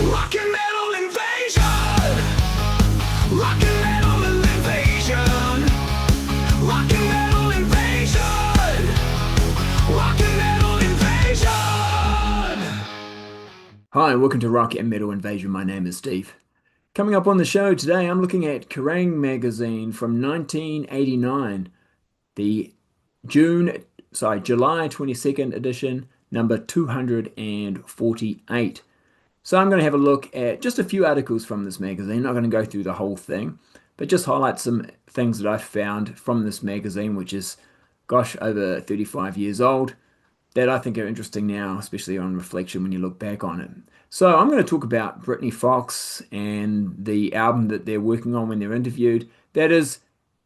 Rock and metal invasion. Rock and metal invasion. Rock and metal invasion. Rock and metal invasion. Hi, and welcome to Rock and Metal Invasion. My name is Steve. Coming up on the show today, I'm looking at Kerrang magazine from 1989, the July 22nd edition, number 248. So I'm going to have a look at just a few articles from this magazine. Not going to go through the whole thing, but just highlight some things that I found from this magazine, which is, gosh, over 35 years old, that I think are interesting now, especially on reflection when you look back on it. So I'm going to talk about Britny Fox and the album that they're working on when they're interviewed. That is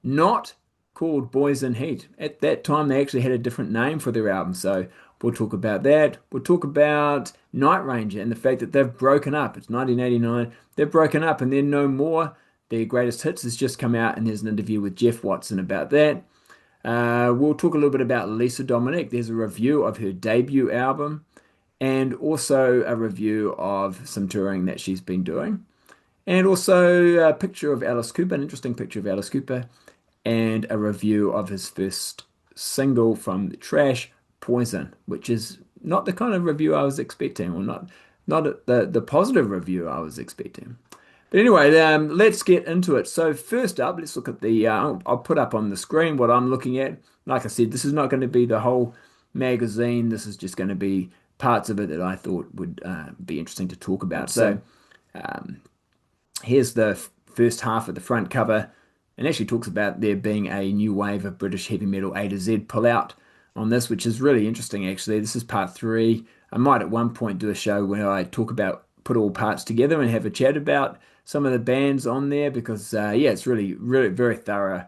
not called Boys in Heat. At that time, they actually had a different name for their album. So we'll talk about that. We'll talk about Night Ranger and the fact that they've broken up. It's 1989. They've broken up and they're no more. Their greatest hits has just come out, and there's an interview with Jeff Watson about that. We'll talk a little bit about Lisa Dominique. There's a review of her debut album and also a review of some touring that she's been doing. And also a picture of Alice Cooper, an interesting picture of Alice Cooper, and a review of his first single from the Trash, Poison, which is not the kind of review I was expecting, or not the positive review I was expecting. But anyway, let's get into it. So first up, let's look at the, I'll put up on the screen what I'm looking at. Like I said, this is not going to be the whole magazine. This is just going to be parts of it that I thought would be interesting to talk about. So here's the first half of the front cover, and actually talks about there being a new wave of British heavy metal A to Z pullout on this, which is really interesting actually. This is part 3. I might at one point do a show where I talk about, put all parts together and have a chat about some of the bands on there, because yeah, it's really very thorough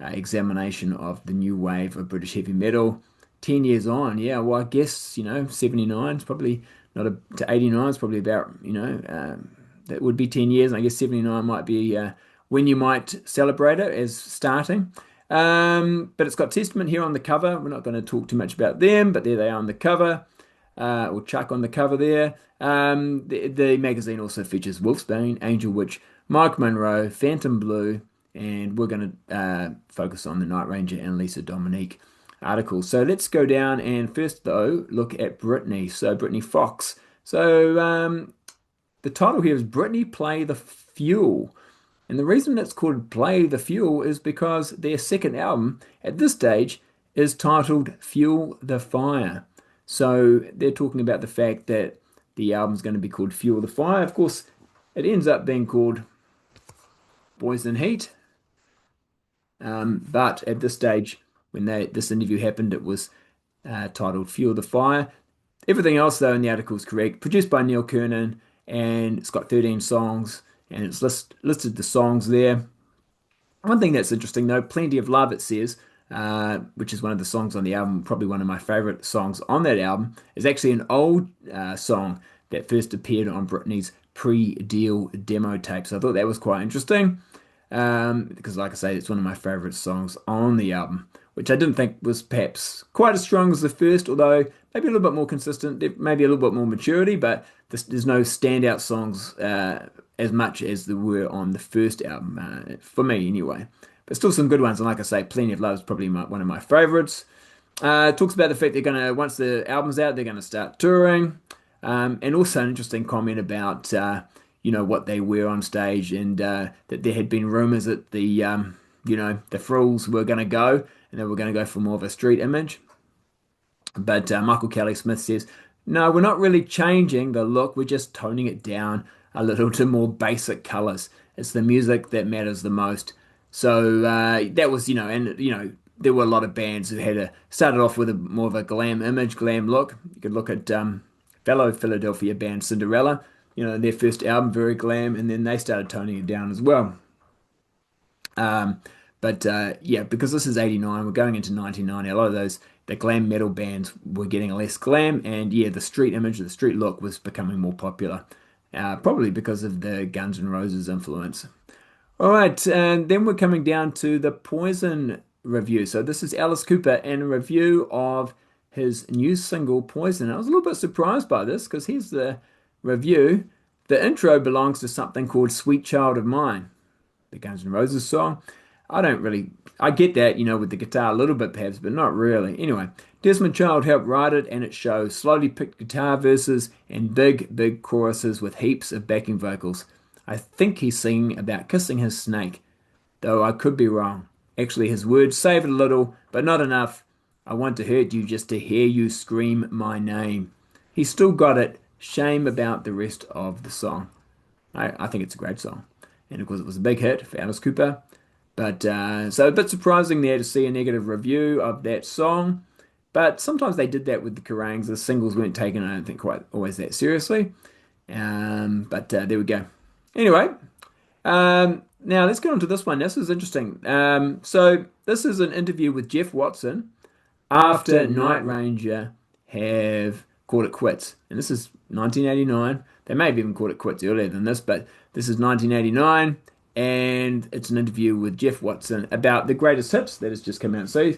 examination of the new wave of British heavy metal. 10 years on, yeah, well, I guess, 79 is probably not to 89 is probably about, that would be 10 years. And I guess 79 might be when you might celebrate it as starting. But it's got Testament here on the cover. We're not going to talk too much about them, but there they are on the cover, or Chuck on the cover there. The magazine also features Wolfsbane, Angel Witch, Mike Monroe, Phantom Blue, and we're going to focus on the Night Ranger and Lisa Dominique articles. So let's go down and first, though, look at Britny. So Britny Fox. So the title here is Britny Play the Fuel. And the reason it's called Play the Fuel is because their second album at this stage is titled Fuel the Fire. So they're talking about the fact that the album's going to be called Fuel the Fire. Of course, it ends up being called Boys in Heat. But at this stage, when this interview happened, it was titled Fuel the Fire. Everything else, though, in the article is correct. Produced by Neil Kernan, and it's got 13 songs, and it's listed the songs there. One thing that's interesting, though, Plenty of Love, it says, which is one of the songs on the album, probably one of my favorite songs on that album, is actually an old song that first appeared on Britney's pre-deal demo tape. So I thought that was quite interesting, because like I say, it's one of my favorite songs on the album, which I didn't think was perhaps quite as strong as the first, although maybe a little bit more consistent, maybe a little bit more maturity, but there's no standout songs as much as there were on the first album, for me anyway. But still some good ones, and like I say, Plenty of Love is probably one of my favorites. Talks about the fact they're going to, once the album's out, they're going to start touring, and also an interesting comment about what they wear on stage, and that there had been rumors that the Frills were going to go, and they were going to go for more of a street image. But Michael Kelly Smith says, no, we're not really changing the look, we're just toning it down a little to more basic colors. It's the music that matters the most. So that was, there were a lot of bands who had started off with more of a glam image, glam look. You could look at fellow Philadelphia band Cinderella, their first album, very glam, and then they started toning it down as well. But yeah, because this is 89, we're going into 1990, a lot of the glam metal bands were getting less glam, and yeah, the street image, the street look was becoming more popular, probably because of the Guns N' Roses influence. All right, and then we're coming down to the Poison review. So this is Alice Cooper and a review of his new single, Poison. I was a little bit surprised by this, because here's the review. The intro belongs to something called Sweet Child of Mine, the Guns N' Roses song. I don't really, I get that, with the guitar a little bit perhaps, but not really. Anyway, Desmond Child helped write it, and it shows slowly picked guitar verses and big, big choruses with heaps of backing vocals. I think he's singing about kissing his snake, though I could be wrong. Actually, his words save it a little, but not enough. I want to hurt you just to hear you scream my name. He's still got it. Shame about the rest of the song. I think it's a great song. And of course, it was a big hit for Alice Cooper. But so a bit surprising there to see a negative review of that song. But sometimes they did that with the Kerrangs. The singles weren't taken, I don't think, quite always that seriously. But there we go. Anyway, now let's get on to this one. This is interesting. So this is an interview with Jeff Watson after Night Ranger have called it quits. And this is 1989. They may have even called it quits earlier than this, but this is 1989, and it's an interview with Jeff Watson about the greatest hits that has just come out. So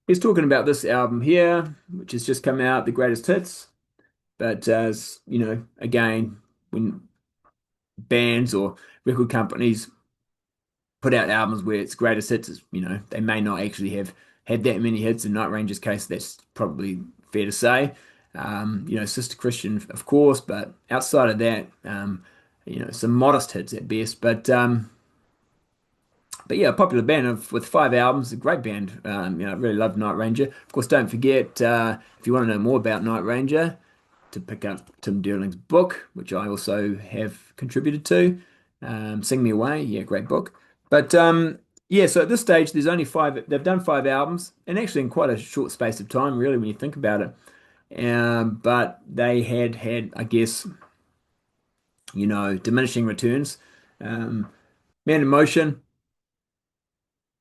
he's talking about this album here, which has just come out, the greatest hits. But again, when bands or record companies put out albums where it's greatest hits, they may not actually have had that many hits. In Night Ranger's case, that's probably fair to say. Sister Christian, of course, but outside of that, some modest hits at best. But yeah, a popular band with 5 albums, a great band. I really love Night Ranger. Of course, don't forget if you want to know more about Night Ranger, to pick up Tim Derling's book, which I also have contributed to. Sing Me Away, yeah, great book. But yeah, so at this stage, there's only 5. They've done 5 albums, and actually in quite a short space of time, really, when you think about it. But they had, I guess, diminishing returns. Man in Motion,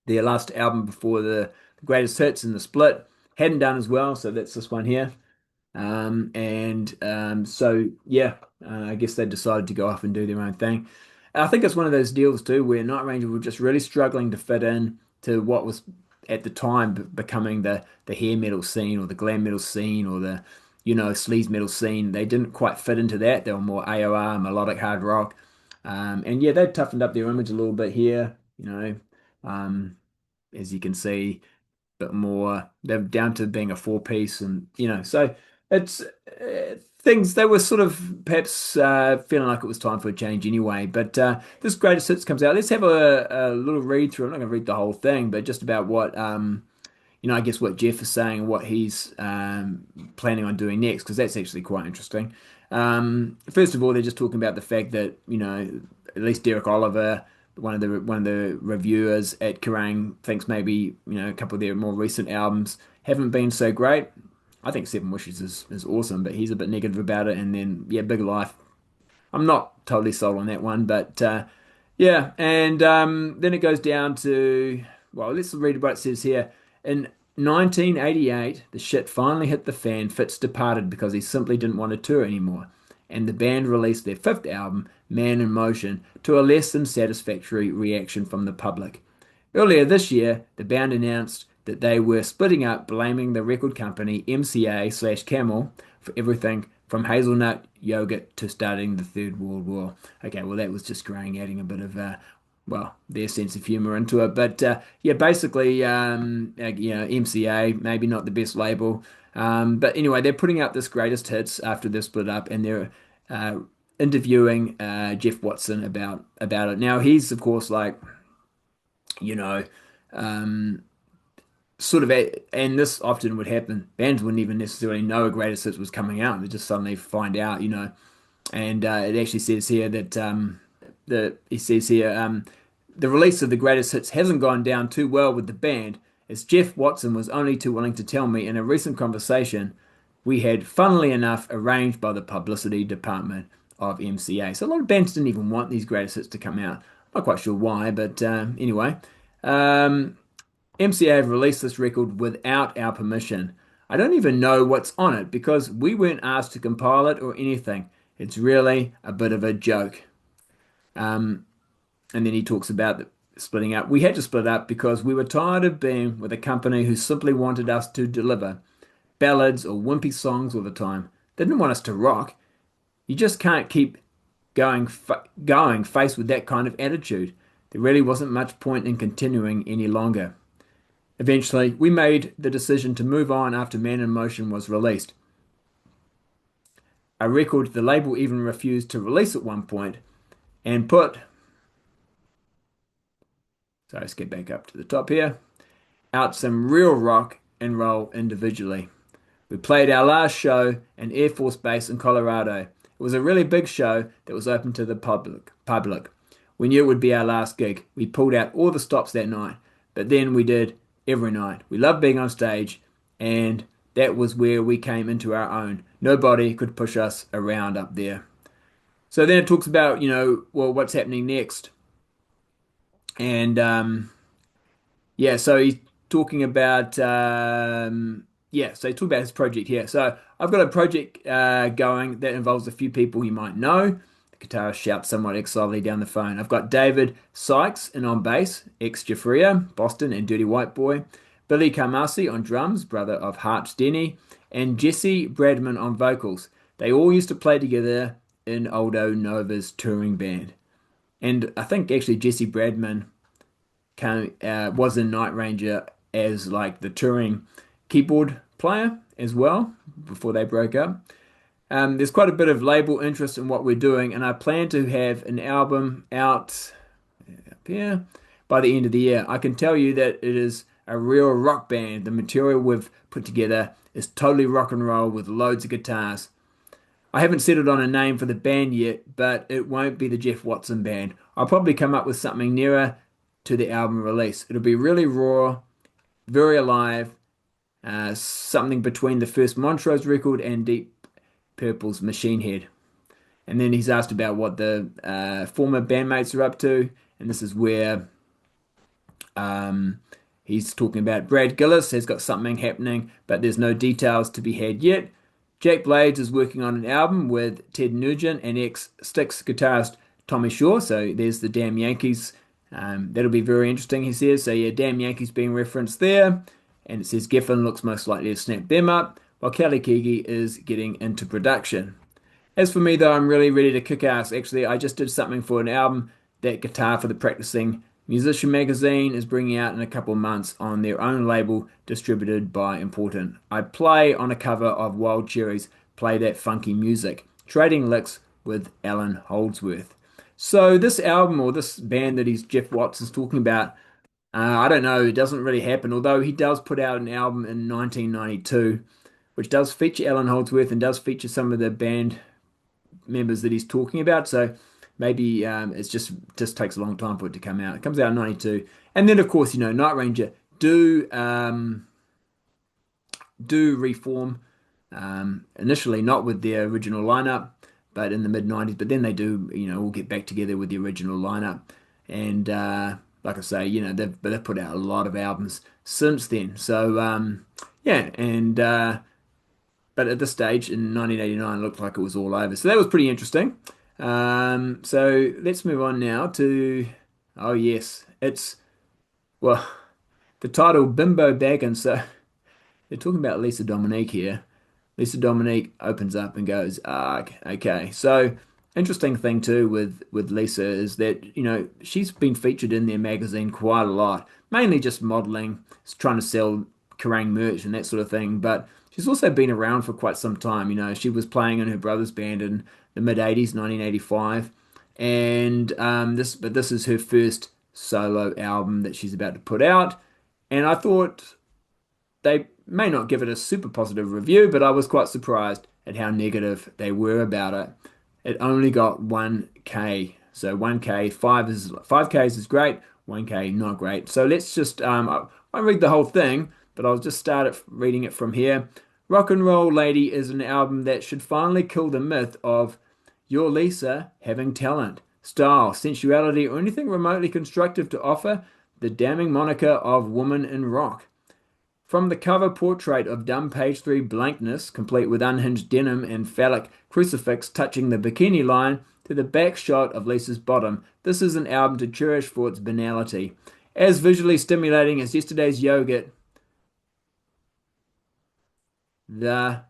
their last album before the greatest hits and the split, hadn't done as well, so that's this one here. So yeah, I guess they decided to go off and do their own thing. I think it's one of those deals too where Night Ranger were just really struggling to fit in to what was at the time becoming the hair metal scene or the glam metal scene or the sleaze metal scene. They didn't quite fit into that. They were more AOR, melodic hard rock. And yeah, they've toughened up their image a little bit here, um, as you can see, bit more. They're down to being a 4 piece, and so it's things they were sort of perhaps feeling like it was time for a change anyway. But this greatest hits comes out. Let's have a little read through. I'm not going to read the whole thing, but just about what I guess what Jeff is saying and what he's planning on doing next, because that's actually quite interesting. First of all, they're just talking about the fact that at least Derek Oliver, one of the reviewers at Kerrang, thinks maybe a couple of their more recent albums haven't been so great. I think Seven Wishes is awesome, but he's a bit negative about it. And then yeah, Big Life, I'm not totally sold on that one, but yeah. And then it goes down to, well, let's read what it says here. In 1988, the shit finally hit the fan. Fitz departed because he simply didn't want to tour anymore, and the band released their 5th album, Man in Motion, to a less than satisfactory reaction from the public. Earlier this year, the band announced that they were splitting up, blaming the record company MCA/Camel for everything from hazelnut yogurt to starting the Third World War. Okay, well, that was just Kerrang adding a bit of their sense of humor into it. But yeah, basically, MCA, maybe not the best label. But anyway, they're putting out this greatest hits after they're split up, and they're interviewing Jeff Watson about it. Now, he's, of course, like, sort of, and this often would happen. Bands wouldn't even necessarily know a greatest hits was coming out. They just suddenly find out, And it actually says here that the release of the greatest hits hasn't gone down too well with the band, as Jeff Watson was only too willing to tell me in a recent conversation we had, funnily enough, arranged by the publicity department of MCA. So a lot of bands didn't even want these greatest hits to come out. Not quite sure why, but anyway. MCA have released this record without our permission. I don't even know what's on it because we weren't asked to compile it or anything. It's really a bit of a joke. And then he talks about the splitting up. We had to split up because we were tired of being with a company who simply wanted us to deliver ballads or wimpy songs all the time. They didn't want us to rock. You just can't keep going faced with that kind of attitude. There really wasn't much point in continuing any longer. Eventually, we made the decision to move on after Man in Motion was released. A record the label even refused to release at one point and put, so let's get back up to the top here, out some real rock and roll individually. We played our last show in Air Force Base in Colorado. It was a really big show that was open to the public. We knew it would be our last gig. We pulled out all the stops that night, but then we did every night. We loved being on stage, and that was where we came into our own. Nobody could push us around up there. So then it talks about, well, what's happening next. And yeah, so he's talking about so he's talking about his project here. So I've got a project going that involves a few people you might know. The guitarist shouts somewhat excitedly down the phone. I've got David Sykes in on bass, ex-Jeffria, Boston and Dirty White Boy. Billy Carmasi on drums, brother of Hart Denny, and Jesse Bradman on vocals. They all used to play together in Aldo Nova's touring band. And I think actually Jesse Bradman was in Night Ranger as like the touring keyboard player as well before they broke up. There's quite a bit of label interest in what we're doing, and I plan to have an album out up here by the end of the year. I can tell you that it is a real rock band. The material we've put together is totally rock and roll with loads of guitars. I haven't settled on a name for the band yet, but it won't be the Jeff Watson Band. I'll probably come up with something nearer to the album release. It'll be really raw, very alive, something between the first Montrose record and Deep Purple's Machine Head. And then he's asked about what the former bandmates are up to, and this is where he's talking about Brad Gillis has got something happening, but there's no details to be had yet. Jack Blades is working on an album with Ted Nugent and ex-Styx guitarist Tommy Shaw, so there's the Damn Yankees. That'll be very interesting, he says. So yeah, Damn Yankees being referenced there. And it says Geffen looks most likely to snap them up, while Kelly Keagy is getting into production. As for me, though, I'm really ready to kick ass. Actually, I just did something for an album that Guitar for the Practicing Musician magazine is bringing out in a couple of months on their own label distributed by Important. I play on a cover of Wild Cherries' Play That Funky Music, trading licks with Alan Holdsworth. So this album, or this band that Jeff Watts is talking about, I don't know, it doesn't really happen, although he does put out an album in 1992, which does feature Alan Holdsworth and does feature some of the band members that he's talking about, so maybe it's just takes a long time for it to come out. It comes out in 92. And then, of course, Night Ranger do reform, initially not with their original lineup, but in the mid-90s. But then they do, all get back together with the original lineup. And like I say, they've put out a lot of albums since then. So, yeah, and but at this stage in 1989, it looked like it was all over. So that was pretty interesting. So let's move on now to, oh yes, well, the title Bimbo Baggins. So they're talking about Lisa Dominique here. Lisa Dominique opens up and goes, okay. So interesting thing too with Lisa is that, she's been featured in their magazine quite a lot, mainly just modeling, trying to sell Kerrang merch and that sort of thing. But she's also been around for quite some time. She was playing in her brother's band in the mid-80s, 1985. And this is her first solo album that she's about to put out. And I thought they may not give it a super positive review, but I was quite surprised at how negative they were about it. It only got 1K. So 1K, 5Ks is great, 1K not great. So let's just I won't read the whole thing, but I'll just start reading it from here. Rock and Roll Lady is an album that should finally kill the myth of your Lisa having talent, style, sensuality, or anything remotely constructive to offer the damning moniker of woman in rock. From the cover portrait of dumb page 3 blankness, complete with unhinged denim and phallic crucifix touching the bikini line, to the back shot of Lisa's bottom, this is an album to cherish for its banality. As visually stimulating as yesterday's yogurt, the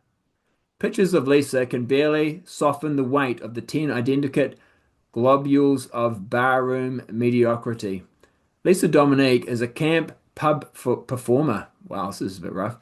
pictures of Lisa can barely soften the weight of the 10 identikit globules of barroom mediocrity. Lisa Dominique is a camp performer. Wow, this is a bit rough.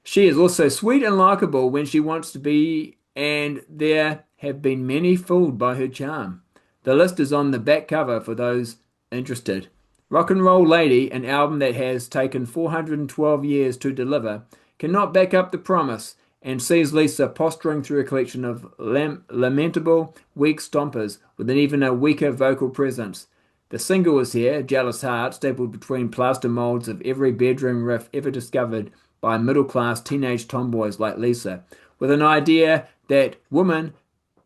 She is also sweet and likable when she wants to be, and there have been many fooled by her charm. The list is on the back cover for those interested. Rock and Roll Lady, an album that has taken 412 years to deliver, cannot back up the promise and sees Lisa posturing through a collection of lamentable, weak stompers with an even a weaker vocal presence. The single is here, Jealous Heart, stapled between plaster molds of every bedroom riff ever discovered by middle-class teenage tomboys like Lisa, with an idea that women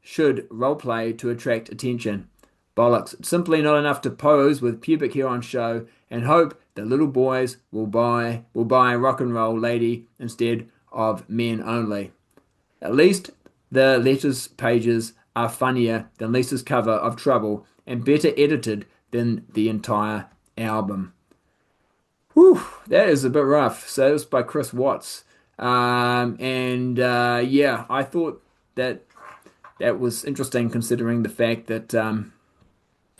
should roleplay to attract attention. Bollocks. It's simply not enough to pose with pubic hair on show and hope that little boys will buy Rock and Roll Lady instead of Men Only. At least the letters pages are funnier than Lisa's cover of Trouble and better edited than the entire album. Whew, that is a bit rough. So it's by Chris Watts. Yeah, I thought that that was interesting considering the fact that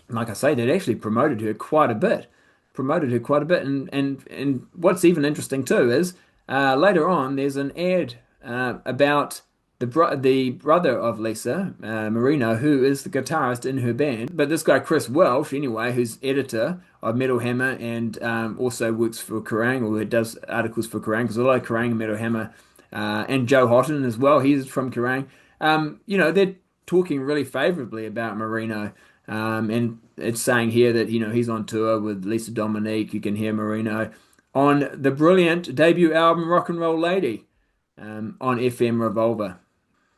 like I say, they'd actually promoted her quite a bit. Promoted her quite a bit. And what's even interesting too is later on there's an ad about the brother of Lisa, Marino, who is the guitarist in her band. But this guy, Chris Welsh, anyway, who's editor of Metal Hammer and also works for Kerrang, or does articles for Kerrang, because I like Kerrang and Metal Hammer, and Joe Houghton as well, he's from Kerrang. They're talking really favorably about Marino. And it's saying here that, he's on tour with Lisa Dominique. You can hear Marino on the brilliant debut album Rock and Roll Lady on FM Revolver.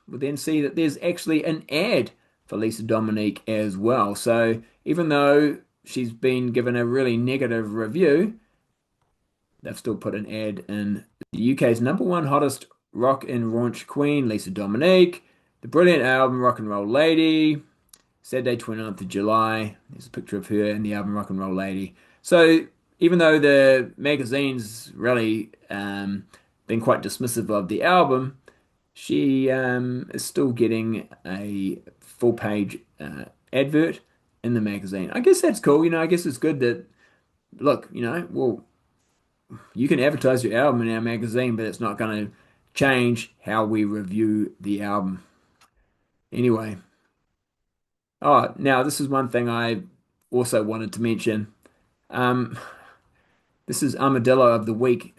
We'll then see that there's actually an ad for Lisa Dominique as well. So even though she's been given a really negative review, they've still put an ad in. The UK's number one hottest rock and raunch queen, Lisa Dominique, the brilliant album Rock and Roll Lady, Saturday 29th of July. There's a picture of her in the album Rock and Roll Lady. So even though the magazine's really been quite dismissive of the album, she is still getting a full page advert in the magazine. I guess that's cool. I guess it's good that, look, well, you can advertise your album in our magazine, but it's not going to change how we review the album. Anyway. Oh, now this is one thing I also wanted to mention. Um, this is Armadillo of the Week.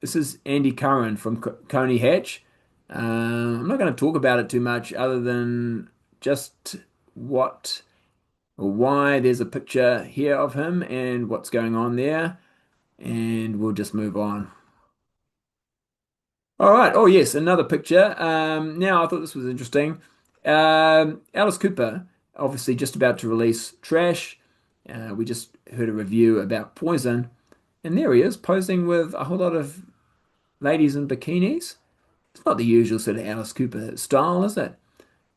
This is Andy Curran from Coney Hatch. I'm not going to talk about it too much other than just what or why there's a picture here of him and what's going on there, and we'll just move on. All right. Oh, yes, another picture. Now, I thought this was interesting. Alice Cooper, obviously just about to release Trash. We just heard a review about Poison, and there he is posing with a whole lot of ladies in bikinis. It's not the usual sort of Alice Cooper style, is it?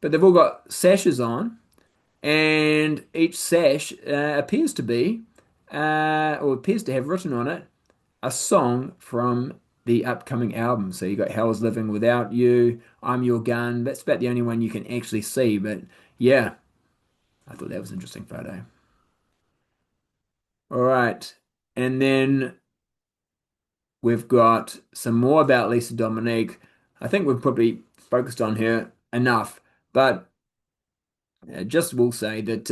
But they've all got sashes on, and each sash appears to be, or appears to have written on it, a song from the upcoming album. So you got Hell's Living Without You, I'm Your Gun. That's about the only one you can actually see. But yeah, I thought that was an interesting photo. All right. And then we've got some more about Lisa Dominique. I think we've probably focused on her enough, but just will say that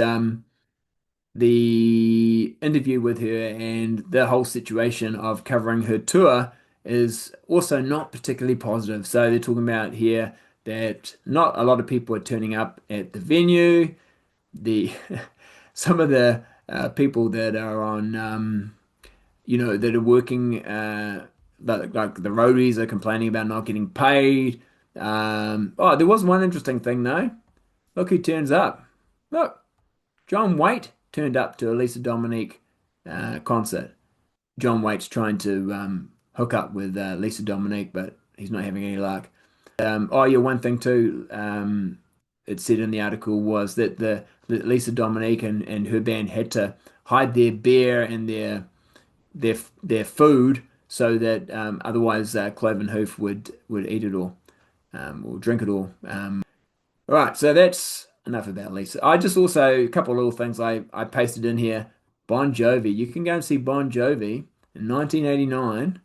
the interview with her and the whole situation of covering her tour is also not particularly positive. So they're talking about here that not a lot of people are turning up at the venue. The some of the people that are on, that are working, like the roadies are complaining about not getting paid. There was one interesting thing though. Look who turns up. Look, John Waite turned up to a Lisa Dominique concert. John Waite's trying to hook up with Lisa Dominique, but he's not having any luck. One thing too, it said in the article was that that Lisa Dominique and her band had to hide their beer and their food so that otherwise Cloven Hoof would eat it all or drink it all. All right, so that's enough about Lisa. I just also a couple of little things I pasted in here. Bon Jovi. You can go and see Bon Jovi in 1989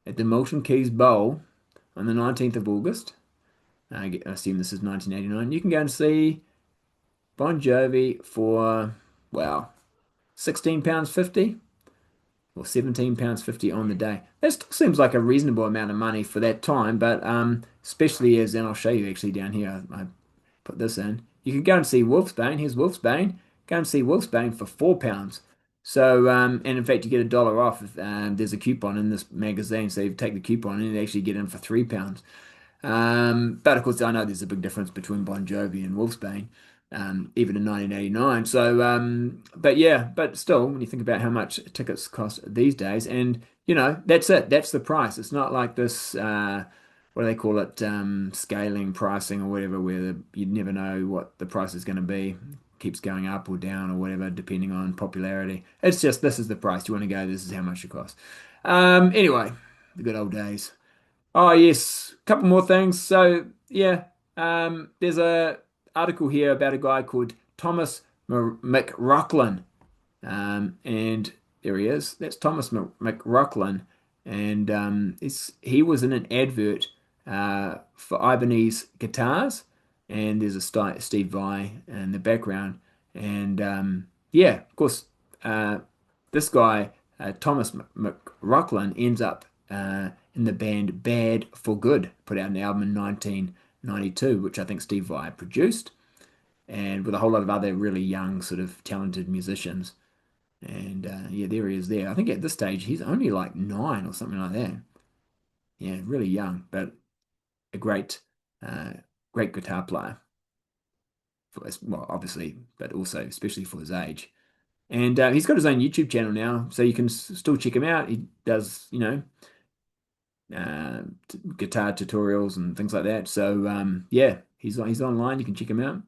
at the Milton Keyes Bowl on the 19th of August. I assume this is 1989. You can go and see Bon Jovi for, well, £16.50 or £17.50 on the day. That still seems like a reasonable amount of money for that time, but especially as, and I'll show you actually down here, I put this in. You can go and see Wolfsbane. Here's Wolfsbane. Go and see Wolfsbane for £4. So, and in fact, you get $1 off if there's a coupon in this magazine. So you take the coupon and you actually get in for £3. But of course, I know there's a big difference between Bon Jovi and Wolfsbane, even in 1989. So, but yeah, but still, when you think about how much tickets cost these days, and that's it. That's the price. It's not like this, what do they call it, scaling pricing or whatever, where you never know what the price is going to be. Keeps going up or down or whatever, depending on popularity. It's just this is the price. You want to go, this is how much it costs. Anyway, the good old days. Oh yes, a couple more things. So yeah, there's a article here about a guy called Thomas McRocklin, and there he is. That's Thomas McRocklin, and he was in an advert for Ibanez guitars, and there's a Steve Vai in the background, and yeah, of course, this guy Thomas McRocklin ends up in the band Bad for Good, put out an album in 1992, which I think Steve Vai produced, and with a whole lot of other really young, sort of talented musicians. And yeah, there he is there. I think at this stage he's only like 9 or something like that. Yeah, really young, but a uh, great guitar player. Well, obviously, but also especially for his age. And he's got his own YouTube channel now, so you can still check him out. He does, guitar tutorials and things like that. So yeah, he's online. You can check him out.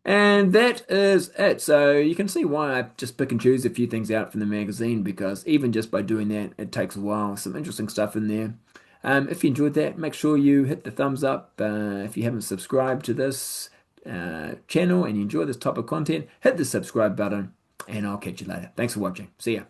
And that is it. So you can see why I just pick and choose a few things out from the magazine because even just by doing that, it takes a while. Some interesting stuff in there. If you enjoyed that, make sure you hit the thumbs up. If you haven't subscribed to this channel and you enjoy this type of content, hit the subscribe button, and I'll catch you later. Thanks for watching. See ya.